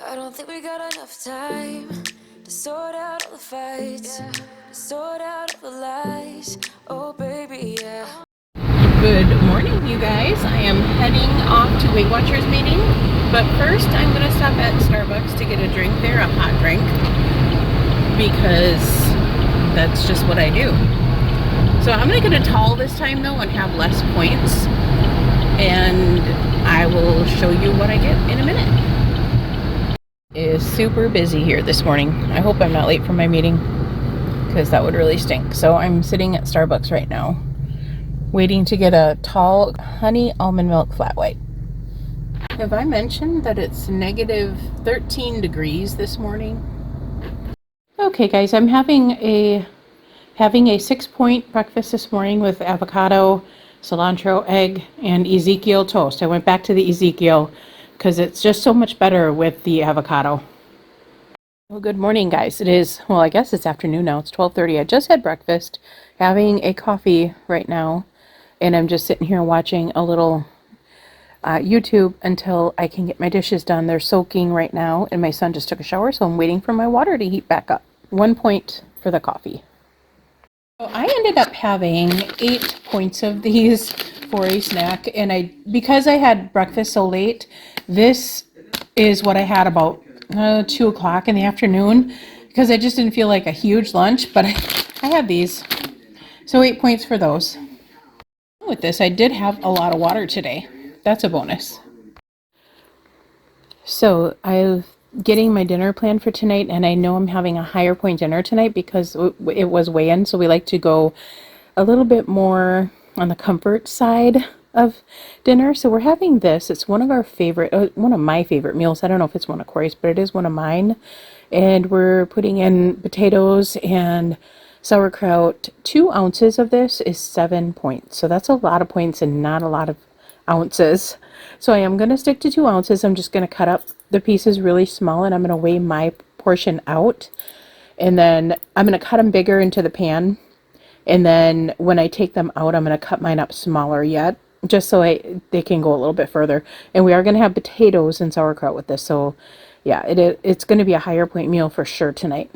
I don't think we got enough time to sort out all the fights, to sort out all the lies. Oh, baby, yeah. Good morning, you guys. I am heading off to Weight Watchers meeting, but first I'm going to stop at Starbucks to get a drink there, a hot drink, because that's just what I do. So I'm going to get a tall this time though and have less points, and I will show you what I get in a minute. It is super busy here this morning. I hope I'm not late for my meeting, because that would really stink. So I'm sitting at Starbucks right now, waiting to get a tall honey almond milk flat white. Have I mentioned that it's negative 13 degrees this morning? Okay guys, I'm having a 6-point breakfast this morning with avocado, cilantro, egg, and Ezekiel toast. I went back to the Ezekiel because it's just so much better with the avocado. Well, good morning guys. It is, well, I guess it's afternoon now. It's 12:30. I just had breakfast, having a coffee right now, and I'm just sitting here watching a little YouTube until I can get my dishes done. They're soaking right now, and my son just took a shower, so I'm waiting for my water to heat back up. 1 point for the coffee. So I ended up having 8 points of these for a snack, and because I had breakfast so late, this is what I had about 2 o'clock in the afternoon, because I just didn't feel like a huge lunch, but I had these. So 8 points for those. With this, I did have a lot of water today. That's a bonus. So I'm getting my dinner planned for tonight, and I know I'm having a higher point dinner tonight because it was weigh-in, so we like to go a little bit more on the comfort side of dinner. So we're having this. It's one of our favorite, one of my favorite meals. I don't know if it's one of Corey's, but it is one of mine. And we're putting in potatoes and sauerkraut. 2 ounces of this is 7 points. So that's a lot of points and not a lot of ounces. So I am going to stick to 2 ounces. I'm just going to cut up the pieces really small, and I'm going to weigh my portion out. And then I'm going to cut them bigger into the pan. And then when I take them out, I'm going to cut mine up smaller yet, just so they can go a little bit further. And we are going to have potatoes and sauerkraut with this. So yeah, it's going to be a higher point meal for sure tonight.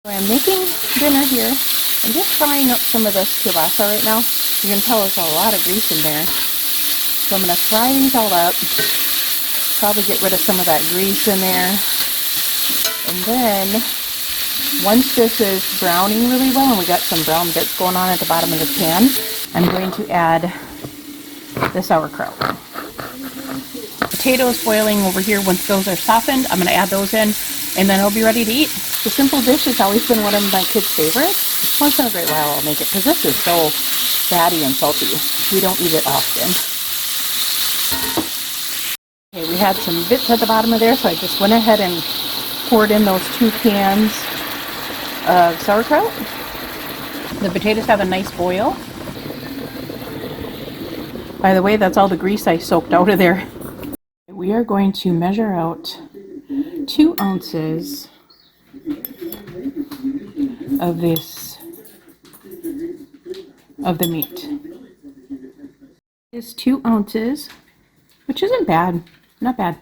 So I'm making dinner here. I'm just frying up some of this kielbasa right now. You can tell there's a lot of grease in there. So I'm going to fry these all up. Probably get rid of some of that grease in there. And then once this is browning really well, and we got some brown bits going on at the bottom of this pan, I'm going to add the sauerkraut. Potatoes boiling over here. Once those are softened, I'm going to add those in, and then it'll be ready to eat. The simple dish has always been one of my kids' favorites. Once in a great while I'll make it, because this is so fatty and salty. We don't eat it often. Okay, we had some bits at the bottom of there, so I just went ahead and poured in those 2 cans of sauerkraut. The potatoes have a nice boil. By the way, that's all the grease I soaked out of there. We are going to measure out 2 ounces of the meat. It's 2 ounces, which isn't bad, not bad.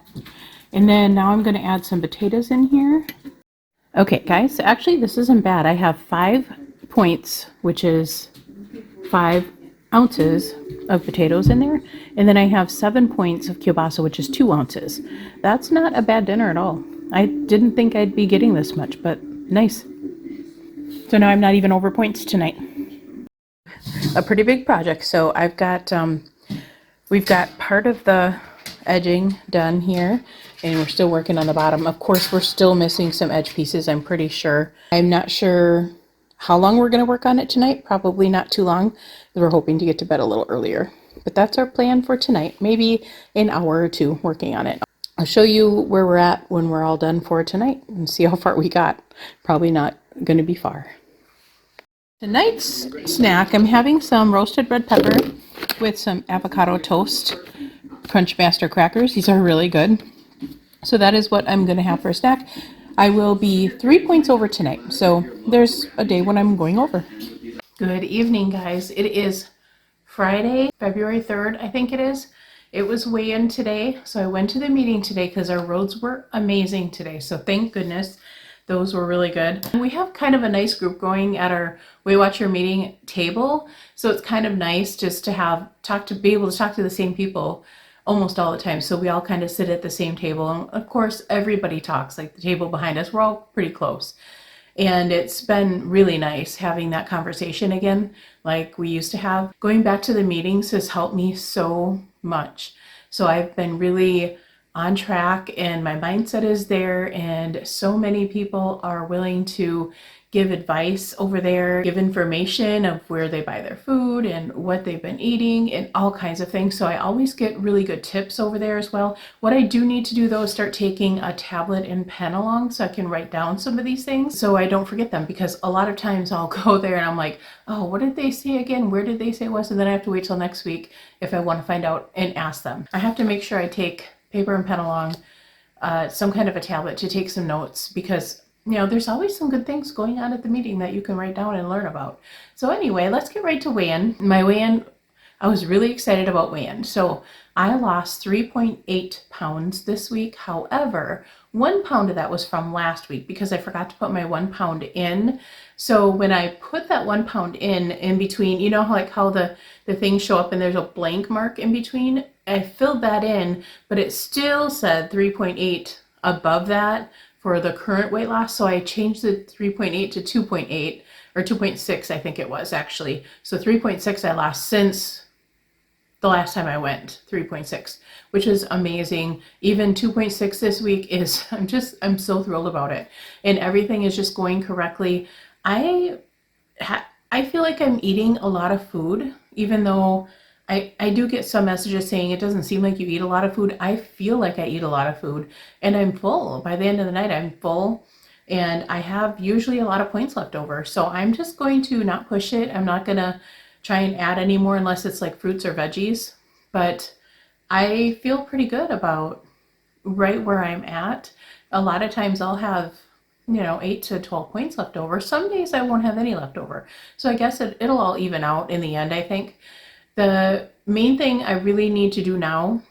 And then now I'm going to add some potatoes in here. Okay guys, actually this isn't bad. I have 5 points, which is 5 ounces of potatoes in there. And then I have 7 points of kielbasa, which is 2 ounces. That's not a bad dinner at all. I didn't think I'd be getting this much, but nice. So now I'm not even over points tonight. A pretty big project. So I've got, we've got part of the edging done here, and we're still working on the bottom. Of course, we're still missing some edge pieces, I'm pretty sure. I'm not sure how long we're going to work on it tonight. Probably not too long. We're hoping to get to bed a little earlier. But that's our plan for tonight. Maybe an hour or 2 working on it. I'll show you where we're at when we're all done for tonight and see how far we got. Probably not going to be far. Tonight's snack, I'm having some roasted red pepper with some avocado toast, Crunch Master crackers. These are really good. So that is what I'm going to have for a snack. I will be 3 points over tonight. So there's a day when I'm going over. Good evening, guys. It is Friday, February 3rd, I think it is. It was weigh-in today, so I went to the meeting today because our roads were amazing today. So thank goodness those were really good. And we have kind of a nice group going at our Weight Watcher meeting table, so it's kind of nice just to be able to talk to the same people almost all the time. So we all kind of sit at the same table, and of course everybody talks. Like the table behind us, we're all pretty close. And it's been really nice having that conversation again, like we used to have. Going back to the meetings has helped me so much. So I've been really on track and my mindset is there, and so many people are willing to give advice over there, give information of where they buy their food and what they've been eating and all kinds of things. So I always get really good tips over there as well. What I do need to do though is start taking a tablet and pen along so I can write down some of these things so I don't forget them, because a lot of times I'll go there and I'm like, oh, what did they say again? Where did they say it was? And then I have to wait till next week if I want to find out and ask them. I have to make sure I take paper and pen along, some kind of a tablet to take some notes, because there's always some good things going on at the meeting that you can write down and learn about. So anyway, let's get right to weigh-in. My weigh-in, I was really excited about weigh-in. So I lost 3.8 pounds this week. However, 1 pound of that was from last week because I forgot to put my 1 pound in. So when I put that 1 pound in between, you know how the things show up and there's a blank mark in between? I filled that in, but it still said 3.8 above that for the current weight loss. So I changed the 3.8 to 2.8 or 2.6, I think it was actually. So 3.6 I lost since the last time I went, 3.6, which is amazing. Even 2.6 this week is, I'm so thrilled about it. And everything is just going correctly. I feel like I'm eating a lot of food, even though I do get some messages saying it doesn't seem like you eat a lot of food. I feel like I eat a lot of food and I'm full. By the end of the night, I'm full and I have usually a lot of points left over. So I'm just going to not push it. I'm not going to try and add any more unless it's like fruits or veggies. But I feel pretty good about right where I'm at. A lot of times I'll have 8 to 12 points left over. Some days I won't have any left over. So I guess it'll all even out in the end, I think. The main thing I really need to do now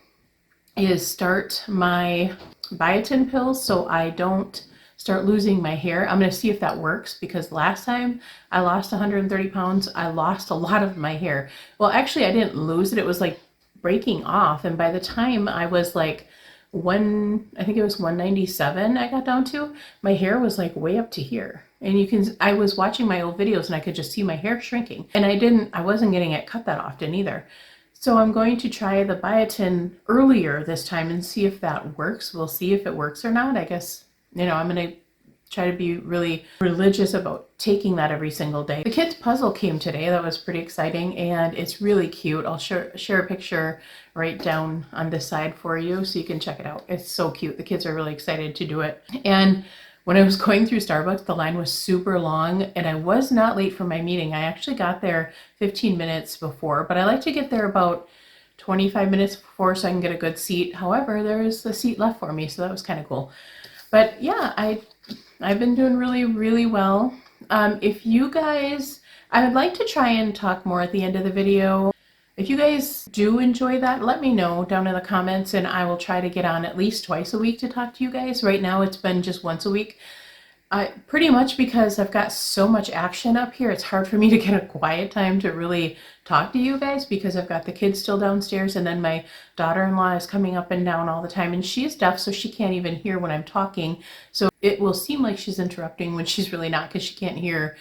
is start my biotin pills so I don't start losing my hair. I'm going to see if that works, because last time I lost 130 pounds, I lost a lot of my hair. Well, actually I didn't lose it. It was like breaking off. And by the time I was like I think it was 197 I got down to, my hair was like way up to here. And I was watching my old videos and I could just see my hair shrinking. And I wasn't getting it cut that often either. So I'm going to try the biotin earlier this time and see if that works. We'll see if it works or not. I guess, I'm going to try to be really religious about taking that every single day. The kids' puzzle came today. That was pretty exciting and it's really cute. I'll share a picture right down on this side for you so you can check it out. It's so cute. The kids are really excited to do it. And when I was going through Starbucks, the line was super long and I was not late for my meeting. I actually got there 15 minutes before, but I like to get there about 25 minutes before so I can get a good seat. However, there is a seat left for me, so that was kind of cool. But yeah, I've been doing really, really well. If you guys, I would like to try and talk more at the end of the video. If you guys do enjoy that, let me know down in the comments and I will try to get on at least twice a week to talk to you guys. Right now it's been just once a week. Pretty much because I've got so much action up here, it's hard for me to get a quiet time to really talk to you guys because I've got the kids still downstairs and then my daughter-in-law is coming up and down all the time and she's deaf so she can't even hear when I'm talking. So it will seem like she's interrupting when she's really not because she can't hear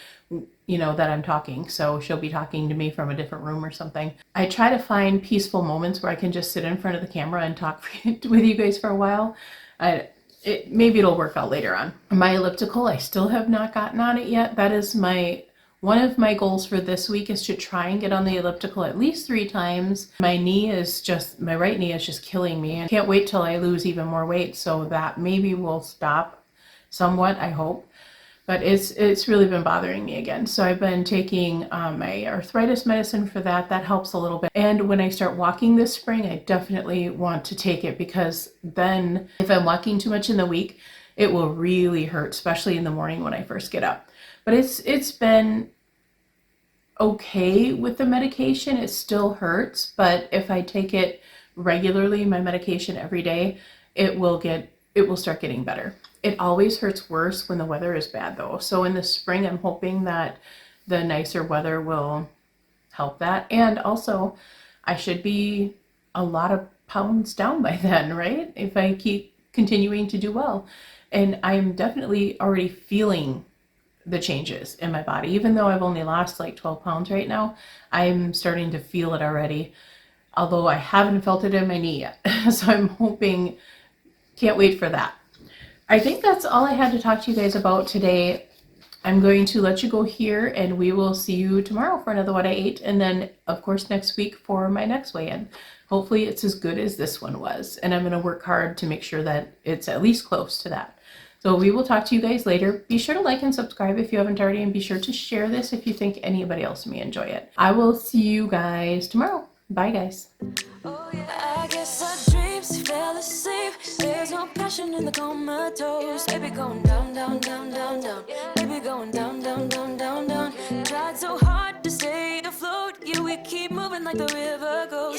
that I'm talking. So she'll be talking to me from a different room or something. I try to find peaceful moments where I can just sit in front of the camera and talk with you guys for a while. Maybe it'll work out later on. My elliptical, I still have not gotten on it yet. That is one of my goals for this week is to try and get on the elliptical at least 3 times. My right knee is just killing me. I can't wait till I lose even more weight so that maybe will stop somewhat, I hope. But it's really been bothering me again. So I've been taking my arthritis medicine for that. That helps a little bit. And when I start walking this spring, I definitely want to take it because then if I'm walking too much in the week, it will really hurt, especially in the morning when I first get up. But it's been okay with the medication. It still hurts, but if I take it regularly, my medication every day, it will start getting better. It always hurts worse when the weather is bad though. So in the spring, I'm hoping that the nicer weather will help that. And also, I should be a lot of pounds down by then, right? If I keep continuing to do well. And I'm definitely already feeling the changes in my body. Even though I've only lost like 12 pounds right now, I'm starting to feel it already. Although I haven't felt it in my knee yet. So I'm hoping, can't wait for that. I think that's all I had to talk to you guys about today. I'm going to let you go here, and we will see you tomorrow for another What I Ate, and then of course next week for my next weigh-in. Hopefully it's as good as this one was, and I'm going to work hard to make sure that it's at least close to that. So we will talk to you guys later. Be sure to like and subscribe if you haven't already, and be sure to share this if you think anybody else may enjoy it. I will see you guys tomorrow. Bye, guys. Oh yeah, I guess our dreams fell asleep. There's no passion in the comatose. Baby going down, down, down, down, down. Baby going down, down, down, down, down. Tried so hard to stay afloat. Yeah, we keep moving like the river goes.